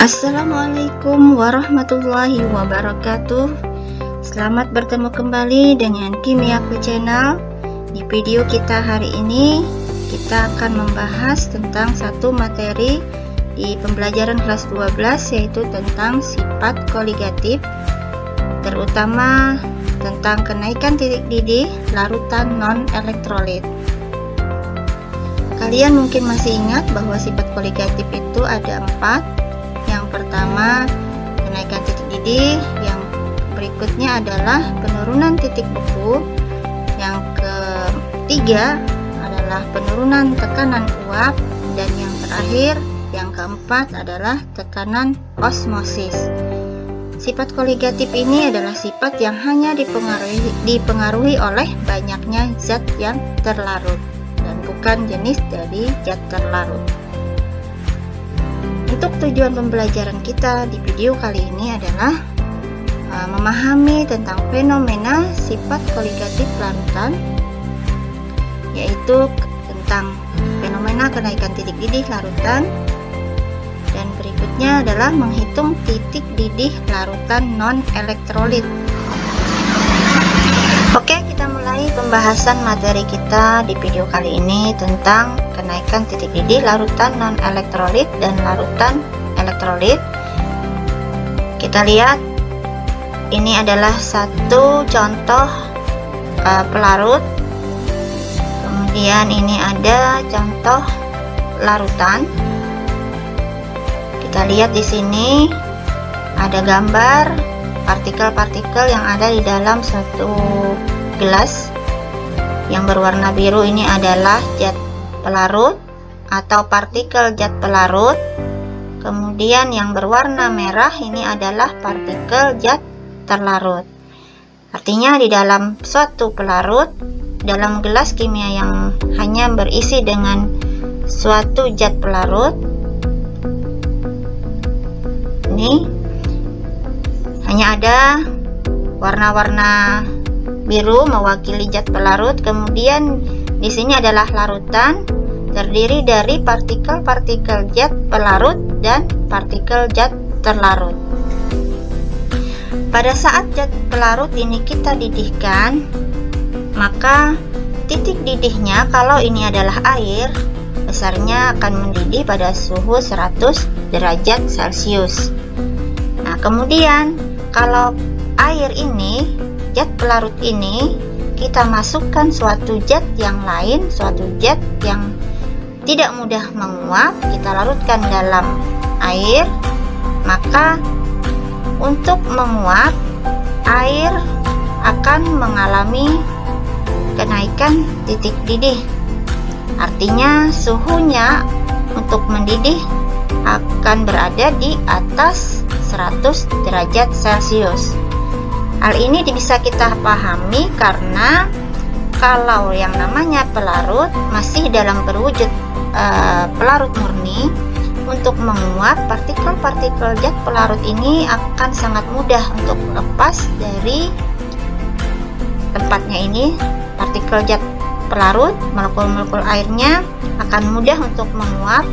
Assalamualaikum warahmatullahi wabarakatuh. Selamat bertemu kembali dengan Kimiaku Channel. Di video kita hari ini kita akan membahas tentang satu materi di pembelajaran kelas 12, yaitu tentang sifat koligatif, terutama tentang kenaikan titik didih larutan non-elektrolit. Kalian mungkin masih ingat bahwa sifat koligatif itu ada 4. Yang pertama, kenaikan titik didih. Yang berikutnya adalah penurunan titik beku. Yang ketiga adalah penurunan tekanan uap. Dan yang terakhir, yang keempat adalah tekanan osmosis. Sifat koligatif ini adalah sifat yang hanya dipengaruhi oleh banyaknya zat yang terlarut dan bukan jenis dari zat terlarut. Untuk tujuan pembelajaran kita di video kali ini adalah memahami tentang fenomena sifat koligatif larutan, yaitu tentang fenomena kenaikan titik didih larutan, dan berikutnya adalah menghitung titik didih larutan non-elektrolit. Oke, kita mulai pembahasan materi kita di video kali ini tentang kenaikan titik didih larutan non-elektrolit dan larutan elektrolit. Kita lihat, ini adalah satu contoh pelarut. Kemudian ini ada contoh larutan. Kita lihat di sini ada gambar partikel-partikel yang ada di dalam satu gelas. Yang berwarna biru ini adalah zat pelarut atau partikel zat pelarut. Kemudian yang berwarna merah ini adalah partikel zat terlarut. Artinya di dalam suatu pelarut, dalam gelas kimia yang hanya berisi dengan suatu zat pelarut, ini hanya ada warna-warna biru mewakili zat pelarut. Kemudian di sini adalah larutan, terdiri dari partikel-partikel zat pelarut dan partikel zat terlarut. Pada saat zat pelarut ini kita didihkan, maka titik didihnya, kalau ini adalah air, besarnya akan mendidih pada suhu 100 derajat Celcius. Nah, kemudian kalau air ini, zat pelarut ini, kita masukkan suatu zat yang lain, suatu zat yang tidak mudah menguap, kita larutkan dalam air, maka untuk menguap, air akan mengalami kenaikan titik didih. Artinya suhunya untuk mendidih akan berada di atas 100 derajat Celcius. Hal ini bisa kita pahami karena kalau yang namanya pelarut masih dalam berwujud pelarut murni, untuk menguap, partikel-partikel zat pelarut ini akan sangat mudah untuk lepas dari tempatnya ini. Partikel zat pelarut, molekul-molekul airnya akan mudah untuk menguap.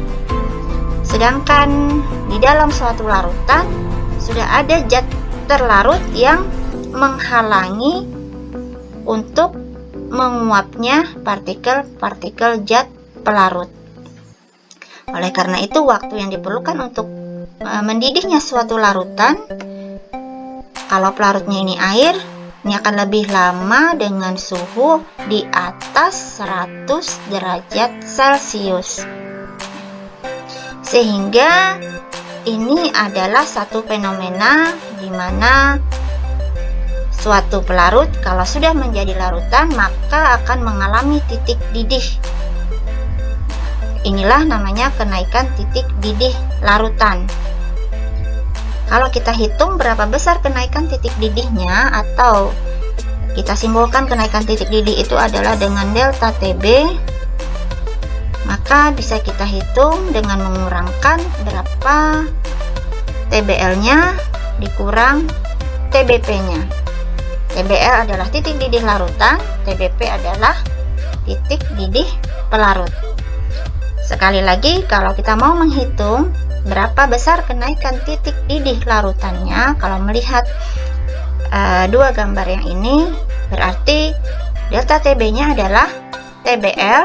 Sedangkan di dalam suatu larutan sudah ada zat terlarut yang menghalangi untuk menguapnya partikel-partikel zat pelarut. Oleh karena itu, waktu yang diperlukan untuk mendidihnya suatu larutan, kalau pelarutnya ini air, ini akan lebih lama dengan suhu di atas 100 derajat Celcius. Sehingga ini adalah satu fenomena di mana suatu pelarut kalau sudah menjadi larutan maka akan mengalami titik didih. Inilah namanya kenaikan titik didih larutan. Kalau kita hitung berapa besar kenaikan titik didihnya, atau kita simbolkan kenaikan titik didih itu adalah dengan delta TB, maka bisa kita hitung dengan mengurangkan berapa TBL-nya dikurang TBP-nya. TBL adalah titik didih larutan, TBP adalah titik didih pelarut. Sekali lagi, kalau kita mau menghitung berapa besar kenaikan titik didih larutannya. Kalau melihat dua gambar yang ini, berarti delta TB-nya adalah TBL,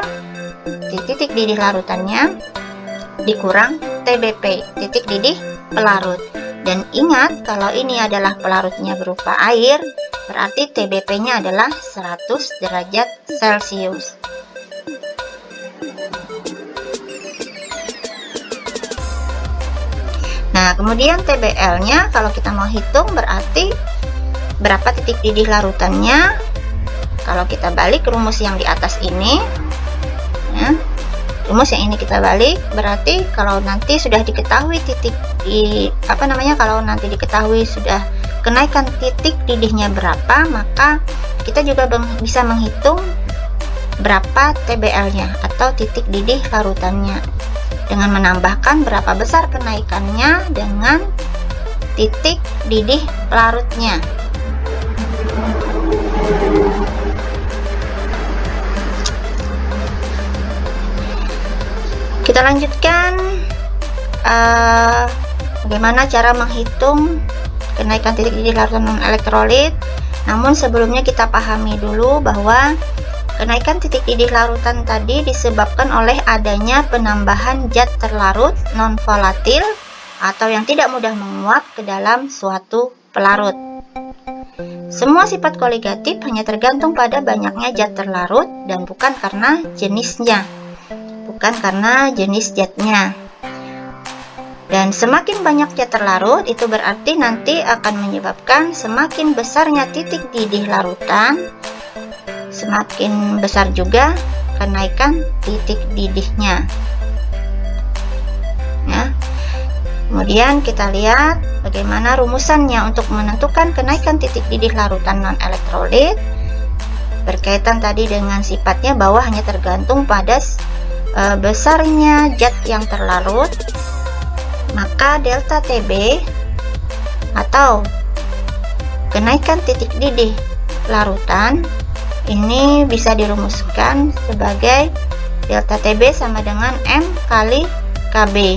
titik didih larutannya, dikurang TBP, titik didih pelarut. Dan ingat, kalau ini adalah pelarutnya berupa air, berarti TBP-nya adalah 100 derajat Celcius. Nah, kemudian TBL-nya kalau kita mau hitung berarti berapa titik didih larutannya. Kalau kita balik rumus yang di atas ini, ya, rumus yang ini kita balik, berarti kalau nanti sudah diketahui kalau nanti diketahui sudah kenaikan titik didihnya berapa, maka kita juga bisa menghitung berapa TBL-nya atau titik didih larutannya dengan menambahkan berapa besar kenaikannya dengan titik didih larutnya. Kita lanjutkan bagaimana cara menghitung kenaikan titik didih larutan non-elektrolit. Namun sebelumnya kita pahami dulu bahwa kenaikan titik didih larutan tadi disebabkan oleh adanya penambahan zat terlarut non-volatil atau yang tidak mudah menguap ke dalam suatu pelarut. Semua sifat koligatif hanya tergantung pada banyaknya zat terlarut dan bukan karena jenisnya. Bukan karena jenis zatnya. Dan semakin banyak zat terlarut itu berarti nanti akan menyebabkan semakin besarnya titik didih larutan, semakin besar juga kenaikan titik didihnya. Ya. Kemudian kita lihat bagaimana rumusannya untuk menentukan kenaikan titik didih larutan non-elektrolit. Berkaitan tadi dengan sifatnya bahwa hanya tergantung pada besarnya zat yang terlarut, maka delta TB atau kenaikan titik didih larutan ini bisa dirumuskan sebagai delta TB sama dengan M kali KB,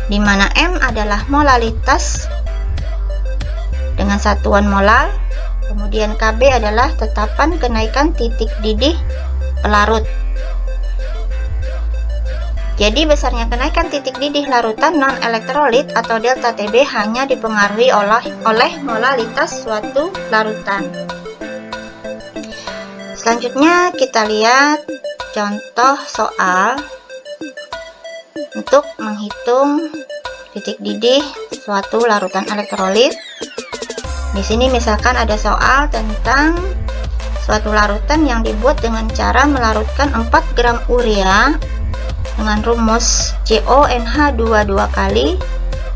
di mana M adalah molalitas dengan satuan molar, kemudian KB adalah tetapan kenaikan titik didih pelarut. Jadi besarnya kenaikan titik didih larutan non-elektrolit atau delta TB hanya dipengaruhi oleh molalitas suatu larutan. Selanjutnya kita lihat contoh soal untuk menghitung titik didih suatu larutan elektrolit. Di sini misalkan ada soal tentang suatu larutan yang dibuat dengan cara melarutkan 4 gram urea dengan rumus CONH2 2 kali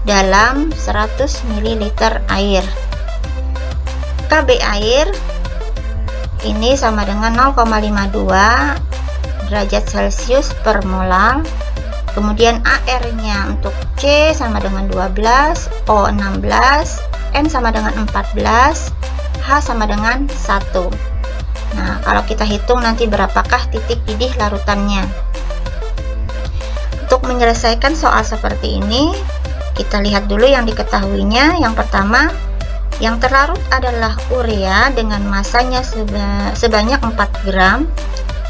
dalam 100 ml air. KB air ini sama dengan 0,52 derajat Celcius per molar. Kemudian AR-nya untuk C sama dengan 12, O 16, N sama dengan 14, H sama dengan 1. Nah, kalau kita hitung nanti berapakah titik didih larutannya? Untuk menyelesaikan soal seperti ini, kita lihat dulu yang diketahuinya. Yang pertama, yang terlarut adalah urea dengan masanya sebanyak 4 gram.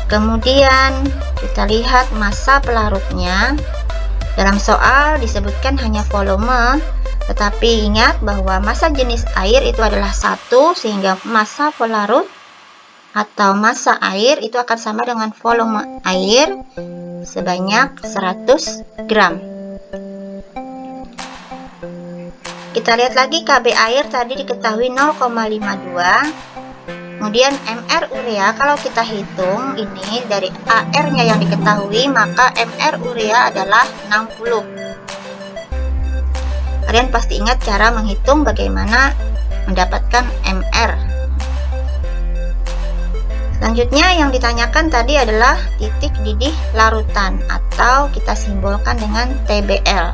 Kemudian kita lihat massa pelarutnya. Dalam soal disebutkan hanya volume, tetapi ingat bahwa massa jenis air itu adalah 1, sehingga massa pelarut atau massa air itu akan sama dengan volume air sebanyak 100 gram. Kita lihat lagi KB air tadi diketahui 0,52. Kemudian MR urea kalau kita hitung ini dari AR-nya yang diketahui, maka MR urea adalah 60. Kalian pasti ingat cara menghitung bagaimana mendapatkan MR. Selanjutnya yang ditanyakan tadi adalah titik didih larutan atau kita simbolkan dengan TBL.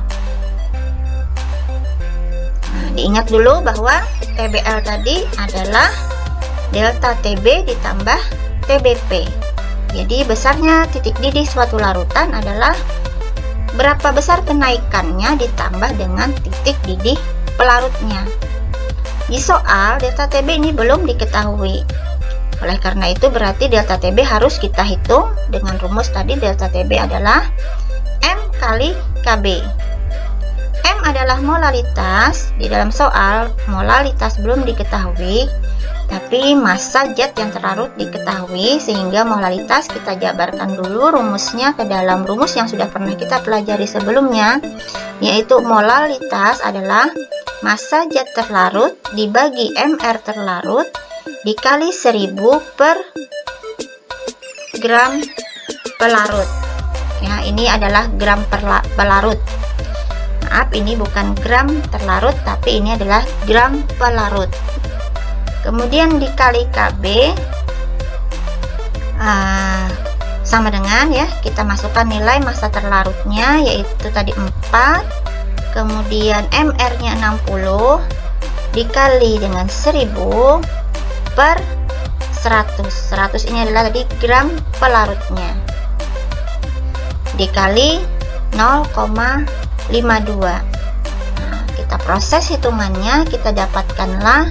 Nah, diingat dulu bahwa TBL tadi adalah delta TB ditambah TBP. Jadi besarnya titik didih suatu larutan adalah berapa besar kenaikannya ditambah dengan titik didih pelarutnya. Di soal, delta TB ini belum diketahui. Oleh karena itu berarti delta TB harus kita hitung dengan rumus tadi. Delta TB adalah M kali KB. M adalah molalitas. Di dalam soal, molalitas belum diketahui, tapi massa zat yang terlarut diketahui, sehingga molalitas kita jabarkan dulu rumusnya ke dalam rumus yang sudah pernah kita pelajari sebelumnya, yaitu molalitas adalah massa zat terlarut dibagi MR terlarut dikali 1000 per gram pelarut. Ya, ini adalah gram pelarut. Maaf, ini bukan gram terlarut, tapi ini adalah gram pelarut. Kemudian dikali KB, sama dengan ya, kita masukkan nilai massa terlarutnya, yaitu tadi 4, kemudian MR nya 60 dikali dengan 1000 per 100 ini adalah tadi gram pelarutnya, dikali 0,52. Nah, kita proses hitungannya, kita dapatkanlah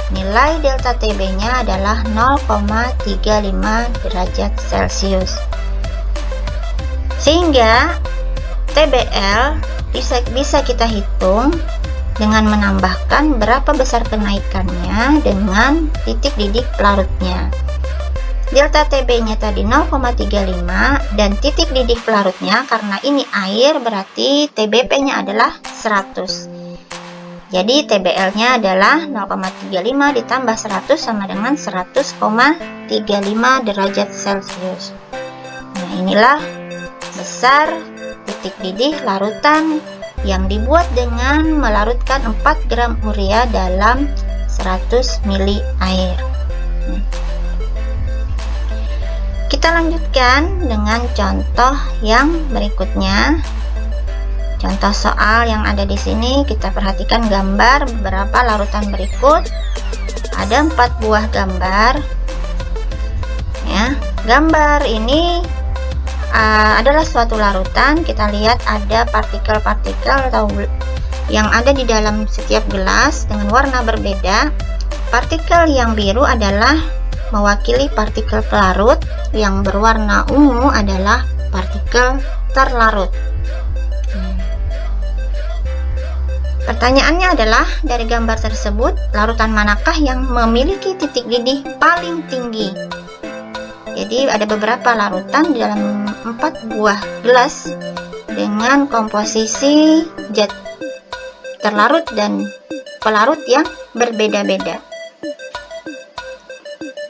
nilai delta TB nya adalah 0,35 derajat Celcius, sehingga TBL bisa kita hitung dengan menambahkan berapa besar kenaikannya dengan titik didih pelarutnya. Delta TB nya tadi 0,35 dan titik didih pelarutnya, karena ini air berarti TBP nya adalah 100. Jadi TBL nya adalah 0,35 ditambah 100 sama dengan 100,35 derajat Celcius. Nah, inilah besar titik didih larutan yang dibuat dengan melarutkan 4 gram urea dalam 100 ml air. Kita lanjutkan dengan contoh yang berikutnya. Contoh soal yang ada di sini, kita perhatikan gambar beberapa larutan berikut. Ada 4 buah gambar. Ya, gambar ini adalah suatu larutan. Kita lihat ada partikel-partikel atau yang ada di dalam setiap gelas dengan warna berbeda. Partikel yang biru adalah mewakili partikel pelarut, yang berwarna ungu adalah partikel terlarut. Pertanyaannya adalah, dari gambar tersebut, larutan manakah yang memiliki titik didih paling tinggi? Jadi ada beberapa larutan di dalam 4 buah gelas dengan komposisi zat terlarut dan pelarut yang berbeda-beda.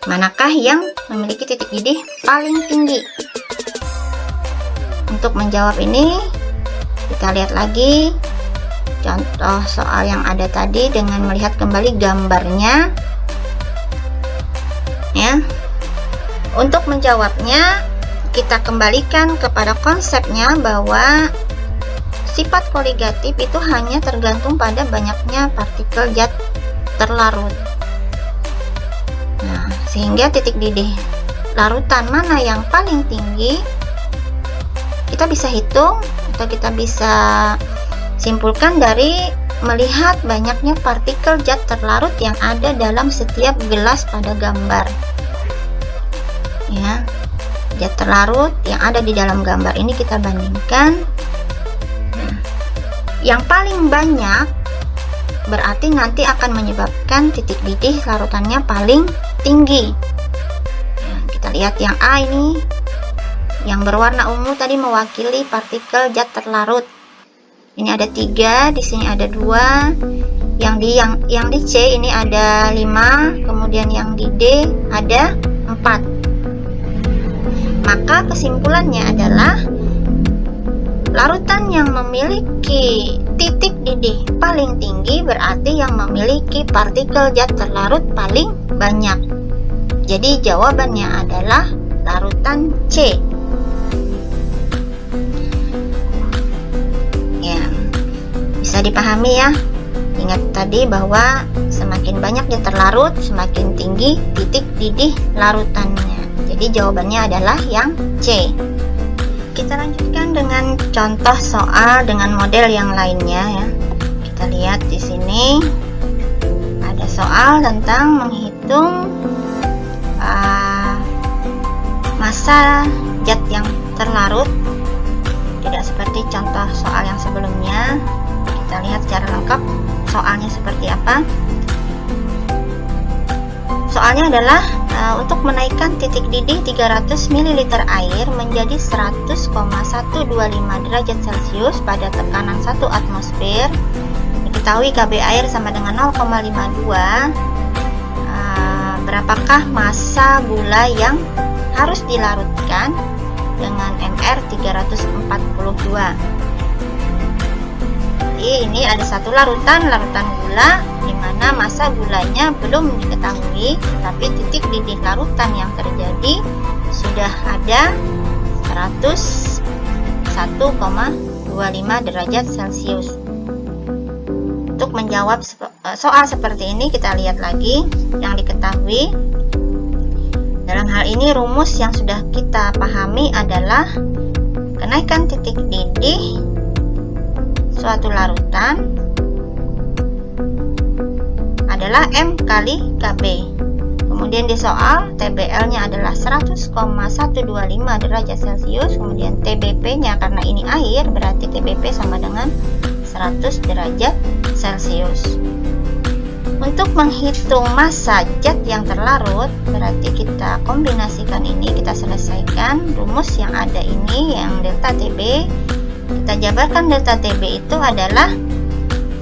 Manakah yang memiliki titik didih paling tinggi? Untuk menjawab ini, kita lihat lagi contoh soal yang ada tadi dengan melihat kembali gambarnya. Ya. Untuk menjawabnya, kita kembalikan kepada konsepnya bahwa sifat koligatif itu hanya tergantung pada banyaknya partikel zat terlarut. Nah, sehingga titik didih larutan mana yang paling tinggi, kita bisa hitung atau kita bisa simpulkan dari melihat banyaknya partikel zat terlarut yang ada dalam setiap gelas pada gambar. Ya, zat terlarut yang ada di dalam gambar ini kita bandingkan. Nah, yang paling banyak berarti nanti akan menyebabkan titik didih larutannya paling tinggi. Nah, kita lihat yang A ini, yang berwarna ungu tadi mewakili partikel zat terlarut. Ini ada 3, di sini ada 2. Yang di C ini ada 5, kemudian yang di D ada 4. Maka kesimpulannya adalah larutan yang memiliki titik didih paling tinggi berarti yang memiliki partikel zat terlarut paling banyak. Jadi jawabannya adalah larutan C. Ya, bisa dipahami ya. Ingat tadi bahwa semakin banyak zat terlarut, semakin tinggi titik didih larutannya. Jadi jawabannya adalah yang C. Kita lanjutkan dengan contoh soal dengan model yang lainnya ya. Kita lihat di sini ada soal tentang menghitung massa zat yang terlarut. Tidak seperti contoh soal yang sebelumnya. Kita lihat secara lengkap soalnya seperti apa. Soalnya adalah untuk menaikkan titik didih 300 ml air menjadi 100,125 derajat Celcius pada tekanan 1 atmosfer. Diketahui Kb air sama dengan 0,52. Berapakah massa gula yang harus dilarutkan dengan Mr 342? Jadi ini ada satu larutan gula di mana massa gulanya belum diketahui, tapi titik didih larutan yang terjadi sudah ada 101,25 derajat Celcius. Untuk menjawab soal seperti ini, kita lihat lagi yang diketahui. Dalam hal ini rumus yang sudah kita pahami adalah kenaikan titik didih suatu larutan adalah M kali Kb. Kemudian di soal TBL-nya adalah 100,125 derajat Celcius. Kemudian TBP-nya karena ini air berarti TBP sama dengan 100 derajat Celcius. Untuk menghitung massa zat yang terlarut, berarti kita kombinasikan ini, kita selesaikan rumus yang ada ini, yang delta TB. Kita jabarkan delta TB itu adalah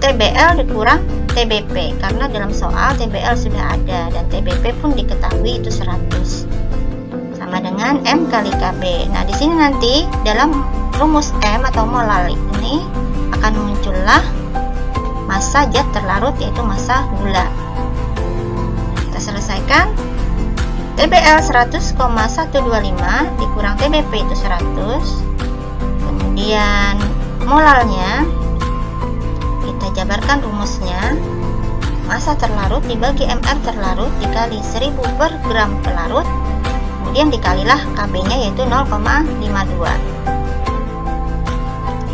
TBL dikurang TBP, karena dalam soal TBL sudah ada dan TBP pun diketahui itu 100, sama dengan M kali Kb. Nah, di sini nanti dalam rumus M atau molar ini akan muncullah massa zat terlarut, yaitu massa gula. Kita selesaikan. TBL 100,125 dikurang TBP itu 100. Kemudian molalnya kita jabarkan rumusnya, massa terlarut dibagi Mr terlarut dikali 1000 per gram pelarut, kemudian dikalilah Kb nya yaitu 0,52.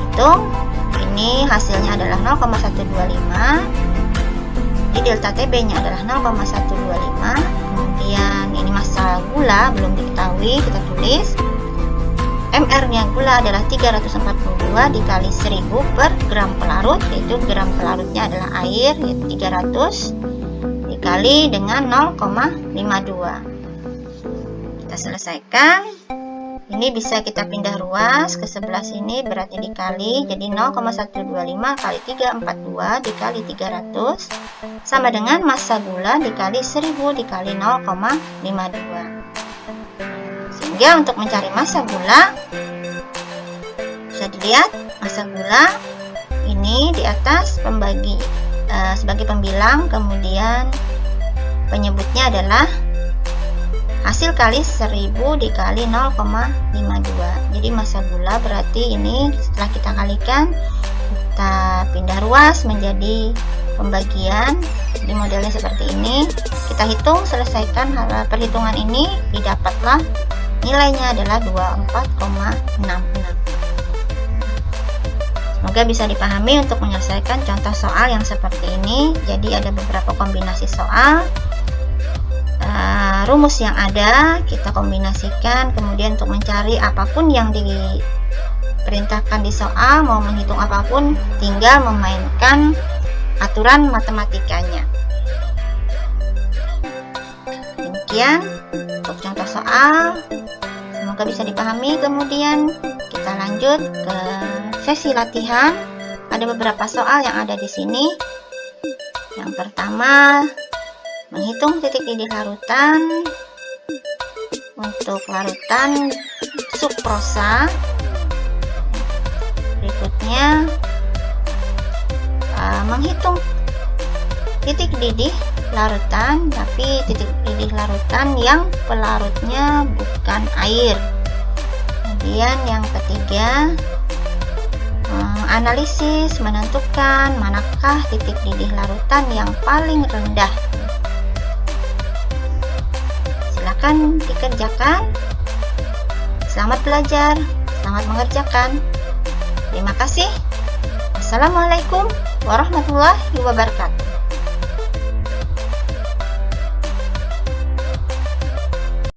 Hitung, ini hasilnya adalah 0,125. Di delta TB nya adalah 0,125. Kemudian ini massa gula belum diketahui, kita tulis Mr nya gula adalah 342 dikali 1000 per gram pelarut, yaitu gram pelarutnya adalah air, yaitu 300 dikali dengan 0,52. Kita selesaikan. Ini bisa kita pindah ruas ke sebelah sini, berarti dikali, jadi 0,125 kali 342 dikali 300 sama dengan massa gula dikali 1000 dikali 0,52. Sehingga untuk mencari massa gula, bisa dilihat massa gula ini di atas pembagi sebagai pembilang, kemudian penyebutnya adalah hasil kali 1000 dikali 0,52. Jadi massa gula berarti ini setelah kita kalikan, kita pindah ruas menjadi pembagian. Di modelnya seperti ini, kita hitung, selesaikan perhitungan ini, didapatlah nilainya adalah 24,66. Semoga bisa dipahami untuk menyelesaikan contoh soal yang seperti ini. Jadi ada beberapa kombinasi soal, rumus yang ada kita kombinasikan, kemudian untuk mencari apapun yang diperintahkan di soal, mau menghitung apapun, tinggal memainkan aturan matematikanya. Demikian untuk contoh soal, semoga bisa dipahami. Kemudian kita lanjut ke sesi latihan. Ada beberapa soal yang ada di sini. Yang pertama, menghitung titik didih larutan untuk larutan sukrosa. Berikutnya, menghitung titik didih larutan, tapi titik didih larutan yang pelarutnya bukan air. Kemudian yang ketiga, analisis menentukan manakah titik didih larutan yang paling rendah. Silakan dikerjakan. Selamat belajar. Selamat mengerjakan. Terima kasih. Assalamualaikum warahmatullahi wabarakatuh.